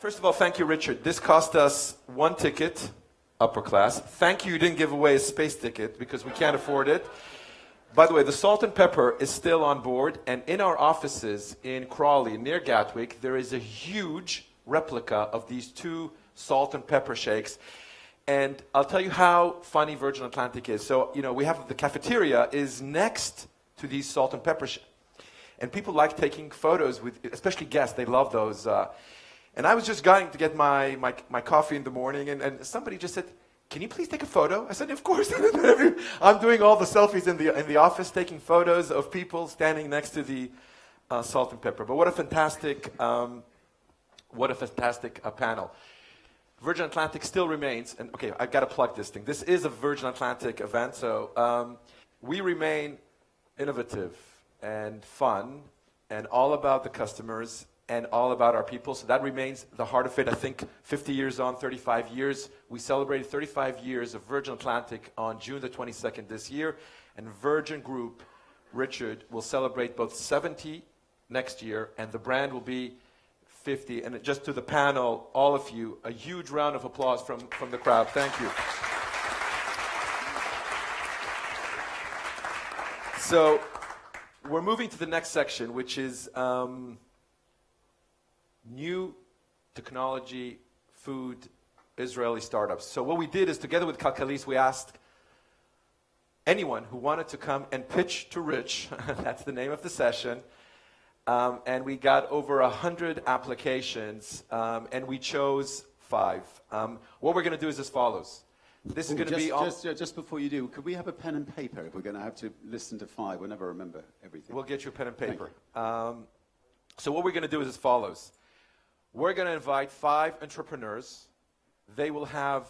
First of all, thank you, Richard. This cost us one ticket, upper class. Thank you didn't give away a space ticket because we can't afford it. By the way, the salt and pepper is still on board, and in our offices in Crawley, near Gatwick, there is a huge replica of these two salt and pepper shakes. And I'll tell you how funny Virgin Atlantic is. So, we have the cafeteria is next to these salt and pepper shakes. And people like taking photos with, especially guests, they love those. And I was just going to get my coffee in the morning, and somebody just said, "Can you please take a photo?" I said, "Of course." I'm doing all the selfies in the office, taking photos of people standing next to the salt and pepper. But what a fantastic panel. Virgin Atlantic still remains, and okay, I've got to plug this thing. This is a Virgin Atlantic event, so we remain innovative and fun and all about the customers and all about our people. So that remains the heart of it. I think 50 years on, 35 years. We celebrated 35 years of Virgin Atlantic on June the 22nd this year. And Virgin Group, Richard, will celebrate both 70 next year, and the brand will be 50. And just to the panel, all of you, a huge round of applause from the crowd. Thank you. So we're moving to the next section, which is new technology, food, Israeli startups. So what we did is, together with Kלכליסט, we asked anyone who wanted to come and pitch to Rich, that's the name of the session, and we got over 100 applications, and we chose 5. What we're going to do is as follows. This is going to be... Just before you do, could we have a pen and paper if we're going to have to listen to 5? We'll never remember everything. We'll get you a pen and paper. So what we're going to do is as follows. We're going to invite 5 entrepreneurs. They will have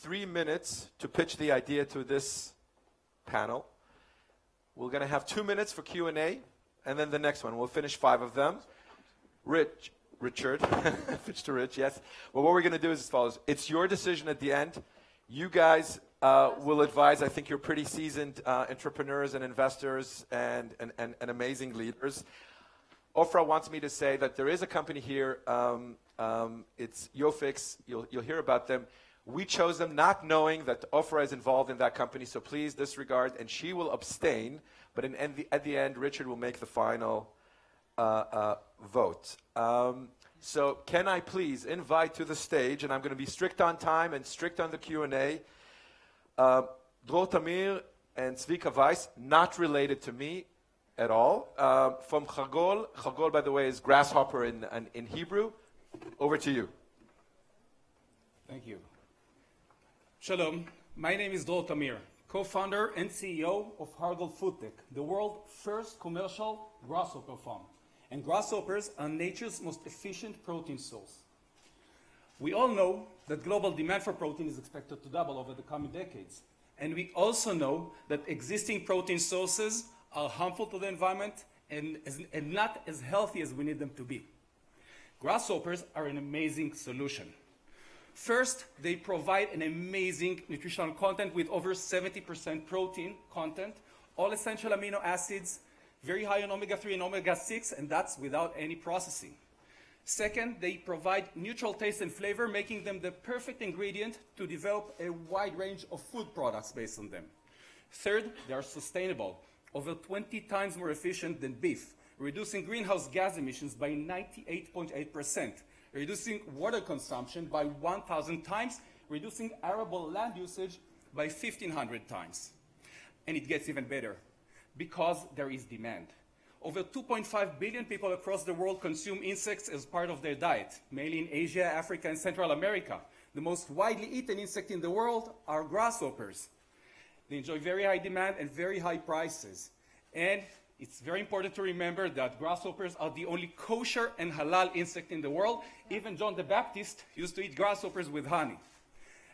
3 minutes to pitch the idea to this panel. We're going to have 2 minutes for Q&A, and then the next one. We'll finish 5 of them. Richard, pitch to Rich, yes. Well, what we're going to do is as follows. It's your decision at the end. You guys will advise. I think you're pretty seasoned entrepreneurs and investors and amazing leaders. Ofra wants me to say that there is a company here. It's Yofix. You'll hear about them. We chose them not knowing that Ofra is involved in that company, so please disregard, and she will abstain. But at the end, Richard will make the final vote. So can I please invite to the stage, and I'm going to be strict on time and strict on the Q&A, Dror, Tamir, and Zvika Weiss, not related to me at all. From Chagol. Chagol, by the way, is grasshopper in Hebrew. Over to you. Thank you. Shalom. My name is Dror Tamir, co-founder and CEO of Hargol Foodtech, the world's first commercial grasshopper farm. And grasshoppers are nature's most efficient protein source. We all know that global demand for protein is expected to double over the coming decades. And we also know that existing protein sources are harmful to the environment and not as healthy as we need them to be. Grasshoppers are an amazing solution. First, they provide an amazing nutritional content with over 70% protein content, all essential amino acids, very high on omega-3 and omega-6, and that's without any processing. Second, they provide neutral taste and flavor, making them the perfect ingredient to develop a wide range of food products based on them. Third, they are sustainable, over 20 times more efficient than beef, reducing greenhouse gas emissions by 98.8%, reducing water consumption by 1,000 times, reducing arable land usage by 1,500 times. And it gets even better, because there is demand. Over 2.5 billion people across the world consume insects as part of their diet, mainly in Asia, Africa, and Central America. The most widely eaten insect in the world are grasshoppers. They enjoy very high demand and very high prices. And it's very important to remember that grasshoppers are the only kosher and halal insect in the world. Even John the Baptist used to eat grasshoppers with honey.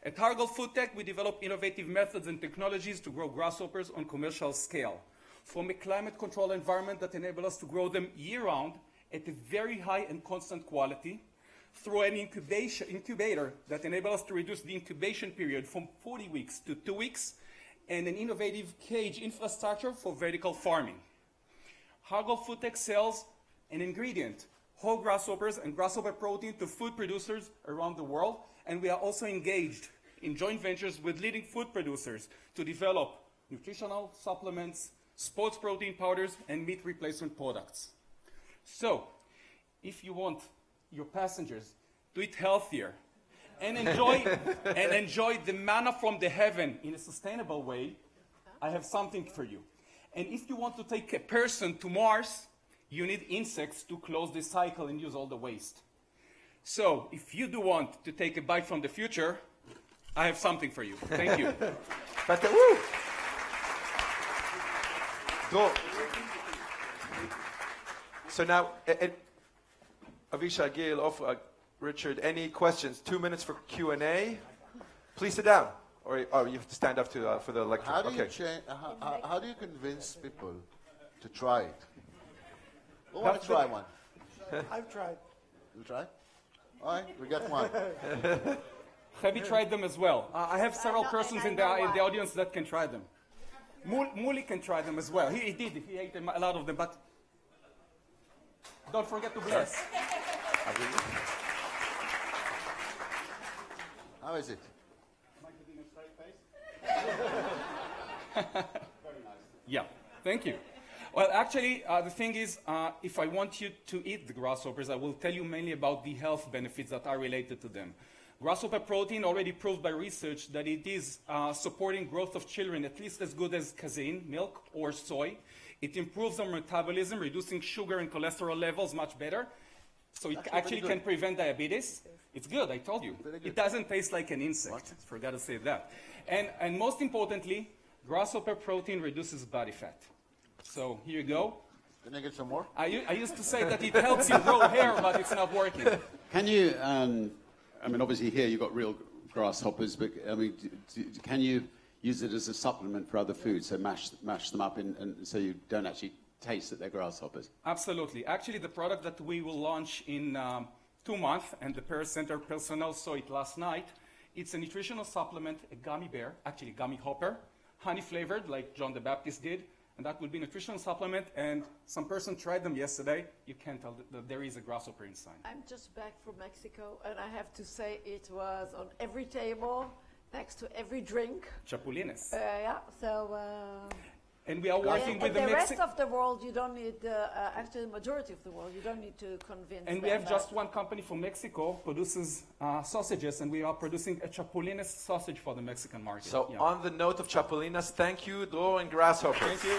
At Hargol Foodtech, we develop innovative methods and technologies to grow grasshoppers on commercial scale. From a climate-controlled environment that enables us to grow them year-round at a very high and constant quality, through an incubator that enables us to reduce the incubation period from 40 weeks to 2 weeks, and an innovative cage infrastructure for vertical farming. Hargol Foodtech sells an ingredient whole grasshoppers and grasshopper protein to food producers around the world. And we are also engaged in joint ventures with leading food producers to develop nutritional supplements, sports protein powders, and meat replacement products. So, if you want your passengers to eat healthier and enjoy the manna from the heaven in a sustainable way, I have something for you. And if you want to take a person to Mars, you need insects to close the cycle and use all the waste. So, if you do want to take a bite from the future, I have something for you. Thank you. Woo! Go. So now, Avishai, Gil, Richard, any questions? 2 minutes for Q&A. Please sit down, or you have to stand up to, for the lecture. How do you convince people to try it? Who want to try one? I've tried. You try? All right, we got one. Have you tried them as well? I have several persons in the audience that can try them. Muli can try them as well. He did. He ate a lot of them, but don't forget to bless. How is it? Yeah, thank you. Well, actually, the thing is, if I want you to eat the grasshoppers, I will tell you mainly about the health benefits that are related to them. Grasshopper protein already proved by research that it is supporting growth of children at least as good as casein, milk, or soy. It improves our metabolism, reducing sugar and cholesterol levels much better. So it actually can prevent diabetes. It's good, I told you. It doesn't taste like an insect. Forgot to say that. And most importantly, grasshopper protein reduces body fat. So here you go. Can I get some more? I used to say that it helps you grow hair, but it's not working. Can you, I mean, obviously here you've got real grasshoppers, but I mean, can you use it as a supplement for other foods? So mash them up and so you don't actually taste that they're grasshoppers? Absolutely. Actually, the product that we will launch in 2 months, and the Paris Center personnel saw it last night, it's a nutritional supplement, a gummy bear, actually gummy hopper, honey flavored like John the Baptist did, and that would be a nutritional supplement, and some person tried them yesterday. You can't tell that there is a grasshopper inside. I'm just back from Mexico, and I have to say it was on every table, next to every drink. Chapulines. Yeah, so... And we are working with the rest of the world, you don't need, actually the majority of the world, you don't need to convince And we have just one company from Mexico produces sausages, and we are producing a chapulines sausage for the Mexican market. So on the note of chapulines, thank you, Dror and Grasshopper. Thank you.